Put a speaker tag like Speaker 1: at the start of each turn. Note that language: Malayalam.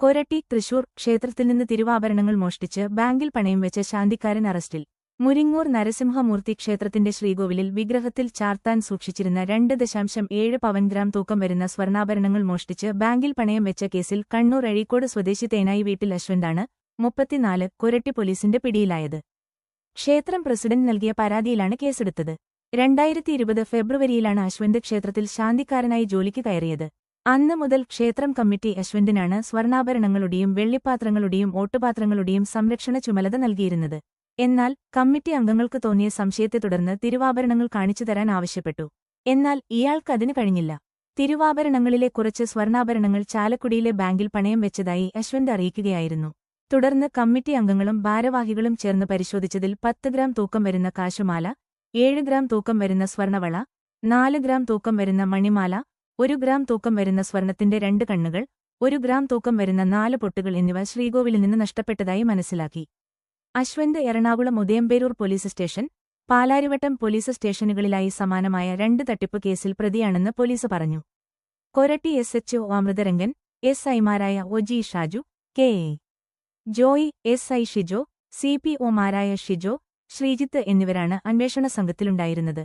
Speaker 1: കൊരട്ടി തൃശൂർ ക്ഷേത്രത്തിൽ നിന്ന് തിരുവാഭരണങ്ങൾ മോഷ്ടിച്ച് ബാങ്കിൽ പണയം വെച്ച ശാന്തിക്കാരൻ അറസ്റ്റിൽ. മുരിങ്ങൂർ നരസിംഹമൂർത്തി ക്ഷേത്രത്തിന്റെ ശ്രീകോവിലിൽ വിഗ്രഹത്തിൽ ചാർത്താൻ സൂക്ഷിച്ചിരുന്ന 2.7 പവൻ ഗ്രാം തൂക്കം വരുന്ന സ്വർണ്ണാഭരണങ്ങൾ മോഷ്ടിച്ച് ബാങ്കിൽ പണയം വെച്ച കേസിൽ കണ്ണൂർ അഴീക്കോട് സ്വദേശി തേനായി വീട്ടിൽ അശ്വന്താണ് 34 കൊരട്ടി പോലീസിന്റെ പിടിയിലായത്. ക്ഷേത്രം പ്രസിഡന്റ് നൽകിയ പരാതിയിലാണ് കേസെടുത്തത്. 2020 ഫെബ്രുവരിയിലാണ് അശ്വന്ത് ക്ഷേത്രത്തിൽ ശാന്തിക്കാരനായി ജോലിക്ക് കയറിയത്. അന്ന് മുതൽ ക്ഷേത്രം കമ്മിറ്റി അശ്വന്തിനാണ് സ്വർണ്ണാഭരണങ്ങളുടെയും വെള്ളിപ്പാത്രങ്ങളുടെയും ഓട്ടുപാത്രങ്ങളുടെയും സംരക്ഷണ ചുമതല നൽകിയിരുന്നത്. എന്നാൽ കമ്മിറ്റി അംഗങ്ങൾക്ക് തോന്നിയ സംശയത്തെ തുടർന്ന് തിരുവാഭരണങ്ങൾ കാണിച്ചു തരാൻ ആവശ്യപ്പെട്ടു. എന്നാൽ ഇയാൾക്കതിന് കഴിഞ്ഞില്ല. തിരുവാഭരണങ്ങളിലെ കുറച്ച് സ്വർണ്ണാഭരണങ്ങൾ ചാലക്കുടിയിലെ ബാങ്കിൽ പണയം വെച്ചതായി അശ്വന്ത് അറിയിക്കുകയായിരുന്നു. തുടർന്ന് കമ്മിറ്റി അംഗങ്ങളും ഭാരവാഹികളും ചേർന്ന് പരിശോധിച്ചതിൽ 10 ഗ്രാം തൂക്കം വരുന്ന കാശുമാല, 7 ഗ്രാം തൂക്കം വരുന്ന സ്വർണ്ണവള, 4 ഗ്രാം തൂക്കം വരുന്ന മണിമാല, 1 ഗ്രാം തൂക്കം വരുന്ന സ്വർണത്തിന്റെ 2 കണ്ണുകൾ, 1 ഗ്രാം തൂക്കം വരുന്ന 4 പൊട്ടുകൾ എന്നിവ ശ്രീകോവിലിൽ നിന്ന് നഷ്ടപ്പെട്ടതായി മനസ്സിലാക്കി. Ashwanth Ernakulam Udayamperoor police station, Palarivattom police സ്റ്റേഷനുകളിലായി സമാനമായ 2 തട്ടിപ്പ് കേസിൽ പ്രതിയാണെന്ന് പോലീസ് പറഞ്ഞു. Koratty SHO Amritharangan, SIമാരായ OG Shaju, KA Joy, SI Shijo, CPOമാരായ Shijo, Sreejith എന്നിവരാണ് അന്വേഷണ സംഘത്തിലുണ്ടായിരുന്നത്.